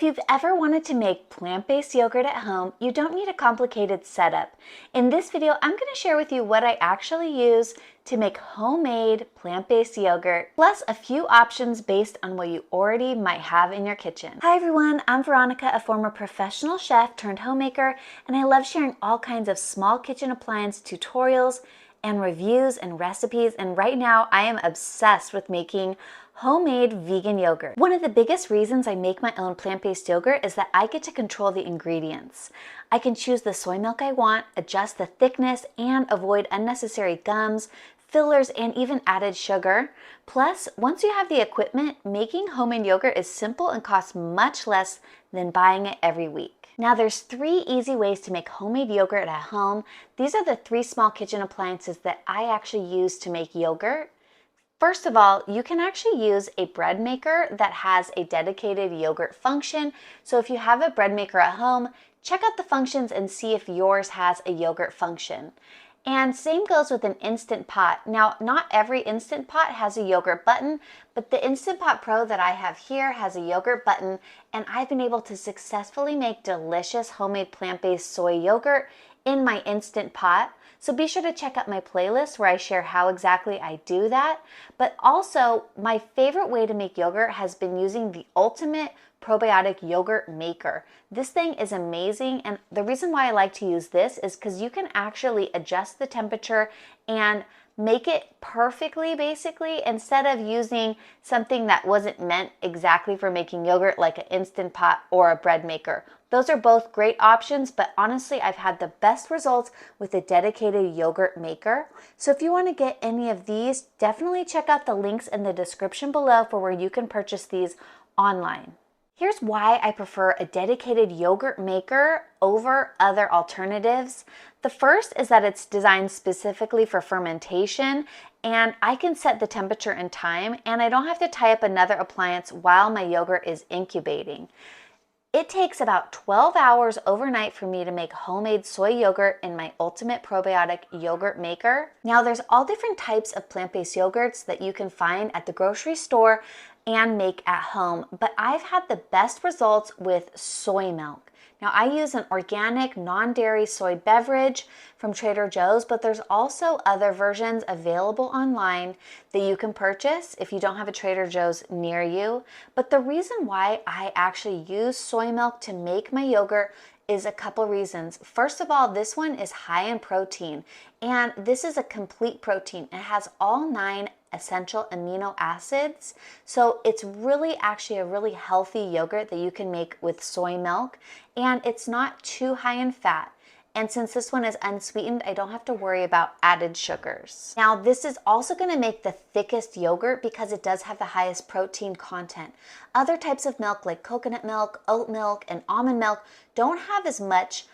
you've ever wanted to make plant-based yogurt at home, you don't need a complicated setup. In this video, I'm going to share with you what I actually use to make homemade plant-based yogurt, plus a few options based on what you already might have in your kitchen. Hi everyone, I'm Veronica, a former professional chef turned homemaker, and I love sharing all kinds of small kitchen appliance tutorials and reviews and recipes, and right now I am obsessed with making homemade vegan yogurt. One of the biggest reasons I make my own plant-based yogurt is that I get to control the ingredients. I can choose the soy milk I want, adjust the thickness, and avoid unnecessary gums, fillers, and even added sugar. Plus, once you have the equipment, making homemade yogurt is simple and costs much less than buying it every week. Now there's 3 easy ways to make homemade yogurt at home. These are the 3 small kitchen appliances that I actually use to make yogurt. First of all, you can actually use a bread maker that has a dedicated yogurt function. So if you have a bread maker at home, check out the functions and see if yours has a yogurt function. And same goes with an Instant Pot. Now, not every Instant Pot has a yogurt button, but the Instant Pot Pro that I have here has a yogurt button, and I've been able to successfully make delicious homemade plant-based soy yogurt in my Instant Pot. So be sure to check out my playlist where I share how exactly I do that. But also, my favorite way to make yogurt has been using the Ultimate Probiotic Yogurt Maker. This thing is amazing, and the reason why I like to use this is because you can actually adjust the temperature and make it perfectly, basically, instead of using something that wasn't meant exactly for making yogurt like an Instant Pot or a bread maker. Those are both great options, but honestly, I've had the best results with a dedicated yogurt maker. So if you want to get any of these, definitely check out the links in the description below for where you can purchase these online. Here's why I prefer a dedicated yogurt maker over other alternatives. The first is that it's designed specifically for fermentation, and I can set the temperature and time, and I don't have to tie up another appliance while my yogurt is incubating. It takes about 12 hours overnight for me to make homemade soy yogurt in my Ultimate Probiotic Yogurt Maker. Now, there's all different types of plant-based yogurts that you can find at the grocery store and make at home, but I've had the best results with soy milk. Now, I use an organic, non-dairy soy beverage from Trader Joe's, but there's also other versions available online that you can purchase if you don't have a Trader Joe's near you. But the reason why I actually use soy milk to make my yogurt is a couple reasons. First of all, this one is high in protein, and this is a complete protein. It has all 9 essential amino acids. So it's really actually a really healthy yogurt that you can make with soy milk, and it's not too high in fat. And since this one is unsweetened, I don't have to worry about added sugars. Now, this is also going to make the thickest yogurt because it does have the highest protein content. Other types of milk like coconut milk, oat milk, and almond milk don't have as much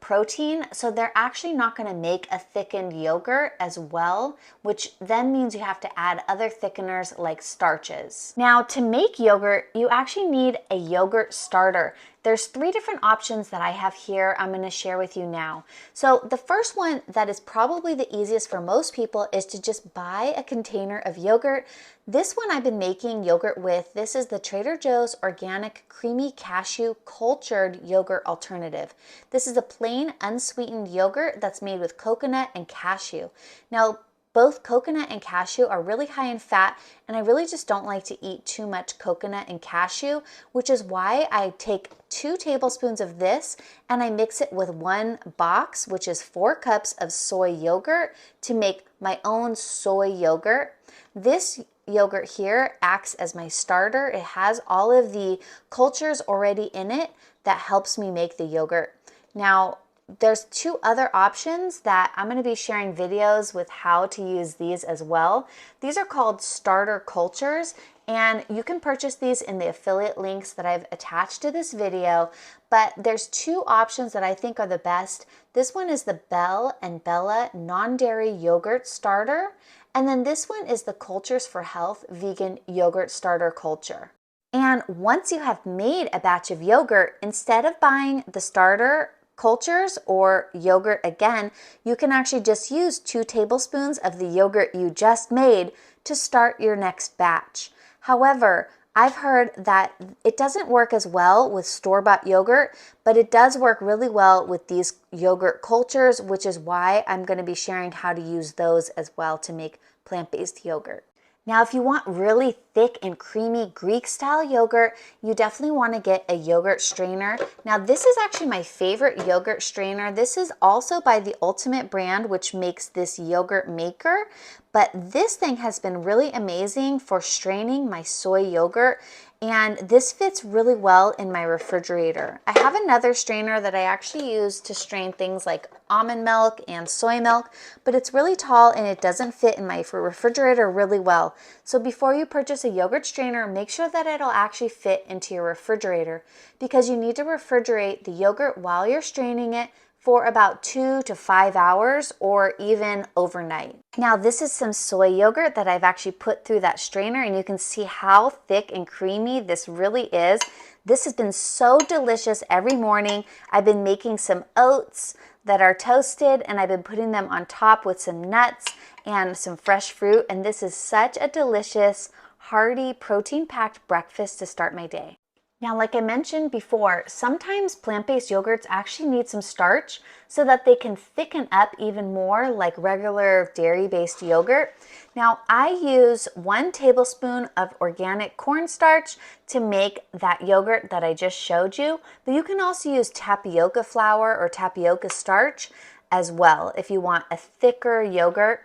protein, so they're actually not going to make a thickened yogurt as well, which then means you have to add other thickeners like starches. Now, to make yogurt, you actually need a yogurt starter. There's 3 different options that I have here I'm going to share with you now. So the first one that is probably the easiest for most people is to just buy a container of yogurt. This one I've been making yogurt with. This is the Trader Joe's Organic Creamy Cashew Cultured Yogurt Alternative. This is a plain unsweetened yogurt that's made with coconut and cashew. Now, both coconut and cashew are really high in fat, and I really just don't like to eat too much coconut and cashew, which is why I take 2 tablespoons of this and I mix it with 1 box, which is 4 cups of soy yogurt, to make my own soy yogurt. This yogurt here acts as my starter. It has all of the cultures already in it that helps me make the yogurt. Now, there's 2 other options that I'm going to be sharing videos with how to use these as well. These are called starter cultures, and you can purchase these in the affiliate links that I've attached to this video, but there's 2 options that I think are the best. This one is the Belle and Bella non-dairy yogurt starter, and then this one is the Cultures for Health vegan yogurt starter culture. And once you have made a batch of yogurt, instead of buying the starter cultures or yogurt again, you can actually just use 2 tablespoons of the yogurt you just made to start your next batch. However, I've heard that it doesn't work as well with store-bought yogurt, but it does work really well with these yogurt cultures, which is why I'm going to be sharing how to use those as well to make plant-based yogurt. Now, if you want really thick and creamy Greek-style yogurt, you definitely want to get a yogurt strainer. Now, this is actually my favorite yogurt strainer. This is also by the Ultimate brand, which makes this yogurt maker. But this thing has been really amazing for straining my soy yogurt, and this fits really well in my refrigerator. I have another strainer that I actually use to strain things like almond milk and soy milk, but it's really tall and it doesn't fit in my refrigerator really well. So before you purchase a yogurt strainer, make sure that it'll actually fit into your refrigerator, because you need to refrigerate the yogurt while you're straining it for about 2 to 5 hours or even overnight. Now, this is some soy yogurt that I've actually put through that strainer, and you can see how thick and creamy this really is. This has been so delicious every morning. I've been making some oats that are toasted, and I've been putting them on top with some nuts and some fresh fruit, and this is such a delicious, hearty, protein-packed breakfast to start my day. Now, like I mentioned before, sometimes plant-based yogurts actually need some starch so that they can thicken up even more like regular dairy-based yogurt. Now, I use 1 tablespoon of organic cornstarch to make that yogurt that I just showed you, but you can also use tapioca flour or tapioca starch as well if you want a thicker yogurt.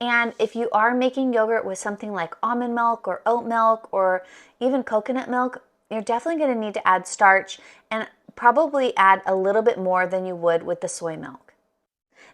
And if you are making yogurt with something like almond milk or oat milk or even coconut milk, you're definitely going to need to add starch, and probably add a little bit more than you would with the soy milk.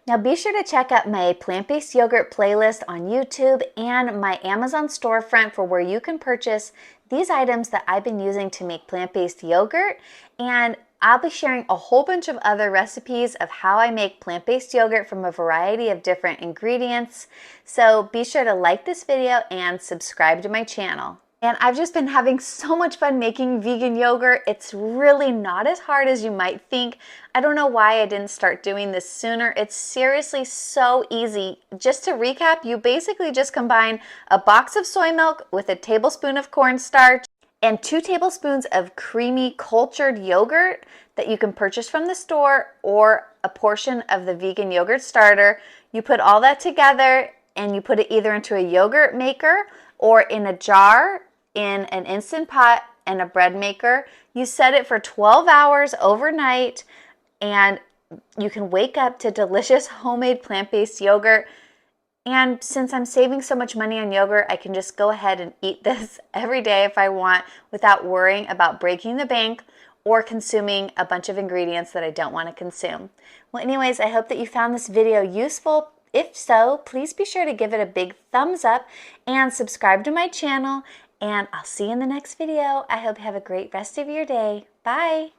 Now, be sure to check out my plant-based yogurt playlist on YouTube and my Amazon storefront for where you can purchase these items that I've been using to make plant-based yogurt. And I'll be sharing a whole bunch of other recipes of how I make plant-based yogurt from a variety of different ingredients. So be sure to like this video and subscribe to my channel. And I've just been having so much fun making vegan yogurt. It's really not as hard as you might think. I don't know why I didn't start doing this sooner. It's seriously so easy. Just to recap, you basically just combine a box of soy milk with a tablespoon of cornstarch and 2 tablespoons of creamy cultured yogurt that you can purchase from the store, or a portion of the vegan yogurt starter. You put all that together and you put it either into a yogurt maker or in a jar, in an Instant Pot and a bread maker. You set it for 12 hours overnight, and you can wake up to delicious homemade plant-based yogurt. And since I'm saving so much money on yogurt, I can just go ahead and eat this every day if I want, without worrying about breaking the bank or consuming a bunch of ingredients that I don't want to consume. Well, anyways, I hope that you found this video useful. If so, please be sure to give it a big thumbs up and subscribe to my channel. And I'll see you in the next video. I hope you have a great rest of your day. Bye.